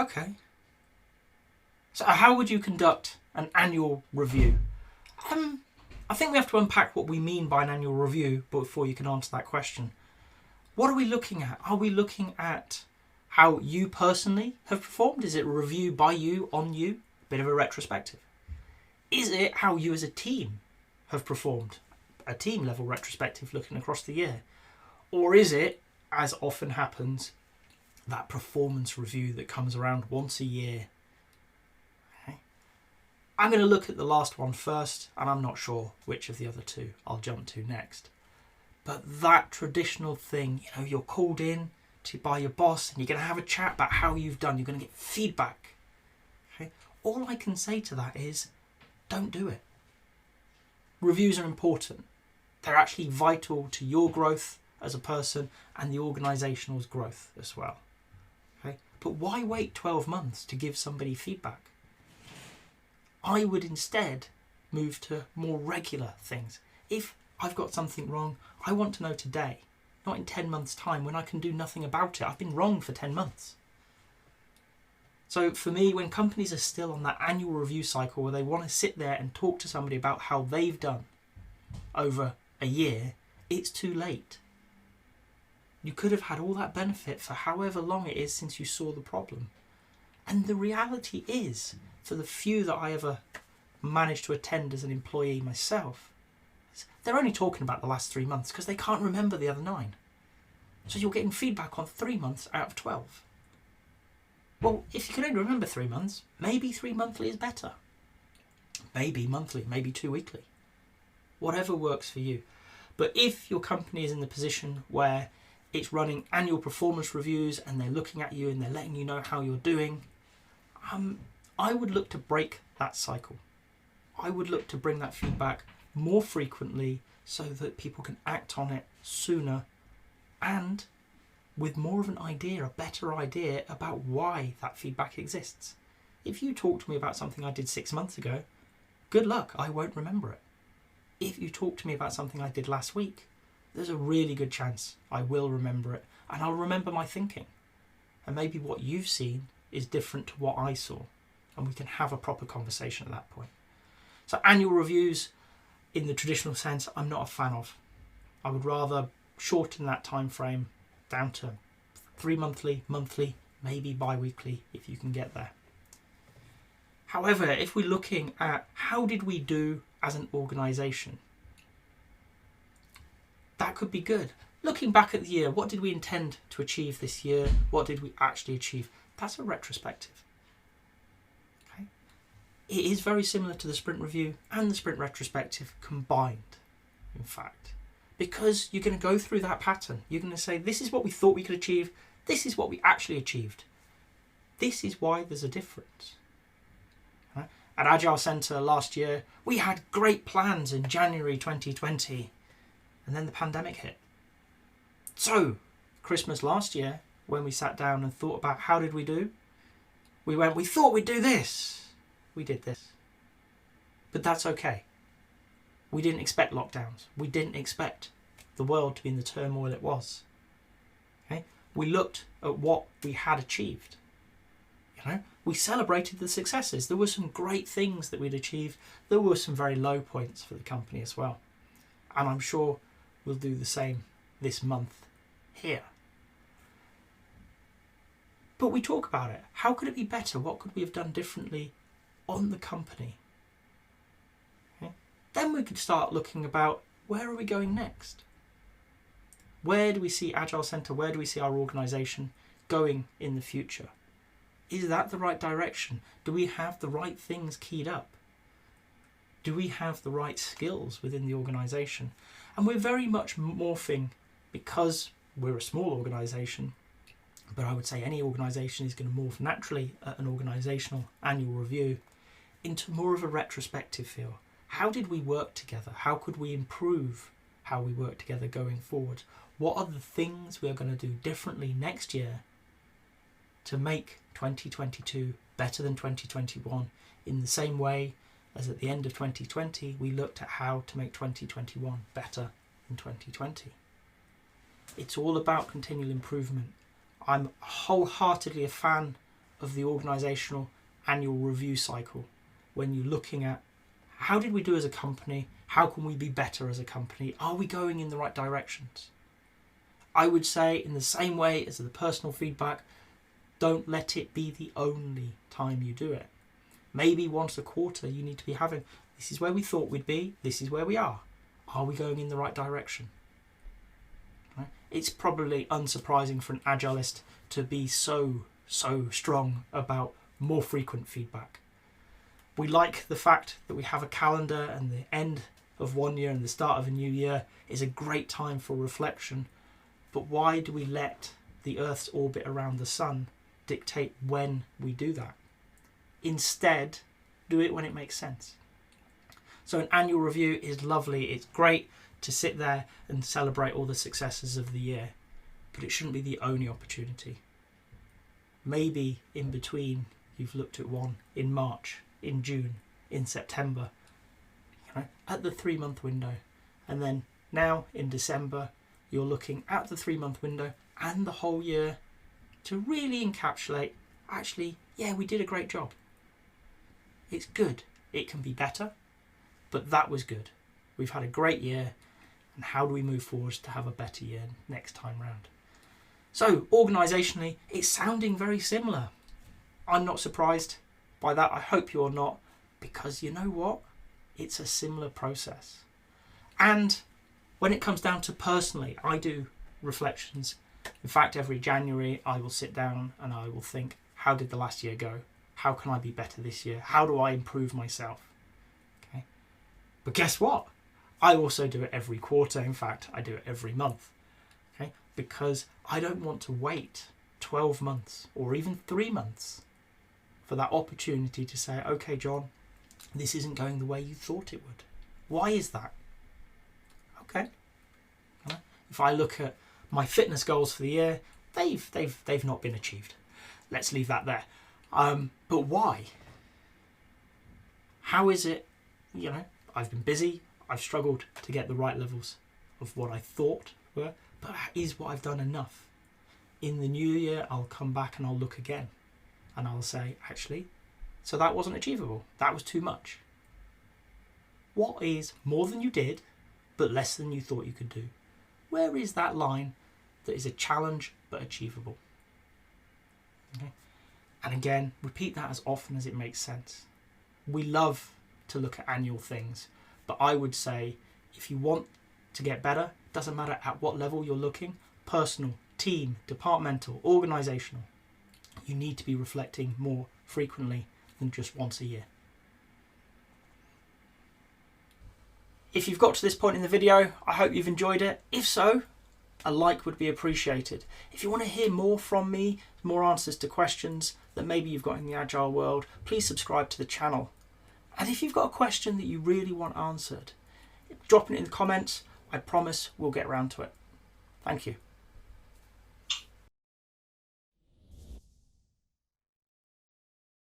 Okay. So how would you conduct an annual review? I think we have to unpack what we mean by an annual review before you can answer that question. What are we looking at? Are we looking at how you personally have performed? Is it a review by you, on you? Bit of a retrospective. Is it how you as a team have performed? A team level retrospective looking across the year? Or is it, as often happens, that performance review that comes around once a year? Okay. I'm going to look at the last one first, and I'm not sure which of the other two I'll jump to next. But that traditional thing, you're called in by your boss and you're going to have a chat about how you've done. You're going to get feedback. Okay? All I can say to that is, don't do it. Reviews are important. They're actually vital to your growth as a person and the organisational's growth as well. Okay? But why wait 12 months to give somebody feedback? I would instead move to more regular things. If I've got something wrong, I want to know today, not in 10 months' time when I can do nothing about it. I've been wrong for 10 months. So for me, when companies are still on that annual review cycle where they want to sit there and talk to somebody about how they've done over a year, it's too late. You could have had all that benefit for however long it is since you saw the problem. And the reality is, for the few that I ever managed to attend as an employee myself, they're only talking about the last 3 months because they can't remember the other 9. So you're getting feedback on 3 months out of 12. Well, if you can only remember 3 months, maybe 3 monthly is better. Maybe monthly, maybe 2 weekly. Whatever works for you. But if your company is in the position where it's running annual performance reviews and they're looking at you and they're letting you know how you're doing, I would look to break that cycle. I would look to bring that feedback more frequently so that people can act on it sooner and with more of an idea, a better idea about why that feedback exists. If you talk to me about something I did 6 months ago, good luck, I won't remember it. If you talk to me about something I did last week, there's a really good chance I will remember it and I'll remember my thinking. And maybe what you've seen is different to what I saw, and we can have a proper conversation at that point. So annual reviews, in the traditional sense, I'm not a fan of. I would rather shorten that time frame down to 3 monthly, maybe bi-weekly if you can get there. However, if we're looking at how did we do as an organisation, that could be good. Looking back at the year, what did we intend to achieve this year? What did we actually achieve? That's a retrospective. Okay? It is very similar to the sprint review and the sprint retrospective combined, in fact. Because you're going to go through that pattern. You're going to say, this is what we thought we could achieve. This is what we actually achieved. This is why there's a difference. Right? At Agile Centre last year, we had great plans in January 2020. And then the pandemic hit. So, Christmas last year, when we sat down and thought about how did we do, we thought we'd do this. We did this. But that's okay. We didn't expect lockdowns. We didn't expect the world to be in the turmoil it was. Okay? We looked at what we had achieved. We celebrated the successes. There were some great things that we'd achieved. There were some very low points for the company as well. And I'm sure we'll do the same this month here. But we talk about it. How could it be better? What could we have done differently on the company? Okay. Then we could start looking about where are we going next? Where do we see Agile Centre? Where do we see our organisation going in the future? Is that the right direction? Do we have the right things keyed up? Do we have the right skills within the organisation? And we're very much morphing, because we're a small organisation, but I would say any organisation is going to morph naturally at an organisational annual review into more of a retrospective feel. How did we work together? How could we improve how we work together going forward? What are the things we are going to do differently next year to make 2022 better than 2021 in the same way as at the end of 2020 we looked at how to make 2021 better than 2020. It's all about continual improvement. I'm wholeheartedly a fan of the organisational annual review cycle when you're looking at how did we do as a company, how can we be better as a company, are we going in the right directions? I would say in the same way as the personal feedback, don't let it be the only time you do it. Maybe once a quarter you need to be having, this is where we thought we'd be, this is where we are. Are we going in the right direction? Right? It's probably unsurprising for an Agilist to be so strong about more frequent feedback. We like the fact that we have a calendar and the end of one year and the start of a new year is a great time for reflection. But why do we let the Earth's orbit around the sun dictate when we do that? Instead, do it when it makes sense. So an annual review is lovely. It's great to sit there and celebrate all the successes of the year, but it shouldn't be the only opportunity. Maybe in between you've looked at one in March, in June, in September, at the 3-month window. And then now in December, you're looking at the 3-month window and the whole year to really encapsulate, actually, yeah, we did a great job. It's good. It can be better, but that was good. We've had a great year, and how do we move forward to have a better year next time round? So, organisationally, it's sounding very similar. I'm not surprised by that. I hope you're not, because you know what? It's a similar process. And when it comes down to personally, I do reflections. In fact, every January, I will sit down and I will think, how did the last year go? How can I be better this year? How do I improve myself? Okay. But guess what? I also do it every quarter. In fact, I do it every month. Okay. Because I don't want to wait 12 months or even 3 months for that opportunity to say, okay, John, this isn't going the way you thought it would. Why is that? Okay. If I look at my fitness goals for the year, they've not been achieved. Let's leave that there. But why? How is it, I've been busy, I've struggled to get the right levels of what I thought were, but is what I've done enough? In the new year, I'll come back and I'll look again and I'll say, actually, so that wasn't achievable. That was too much. What is more than you did, but less than you thought you could do? Where is that line that is a challenge but achievable? Okay. And again, repeat that as often as it makes sense. We love to look at annual things, but I would say if you want to get better, doesn't matter at what level you're looking, personal, team, departmental, organisational, you need to be reflecting more frequently than just once a year. If you've got to this point in the video, I hope you've enjoyed it. If so, a like would be appreciated. If you want to hear more from me, more answers to questions that maybe you've got in the Agile world, please subscribe to the channel. And if you've got a question that you really want answered, drop it in the comments. I promise we'll get around to it. Thank you.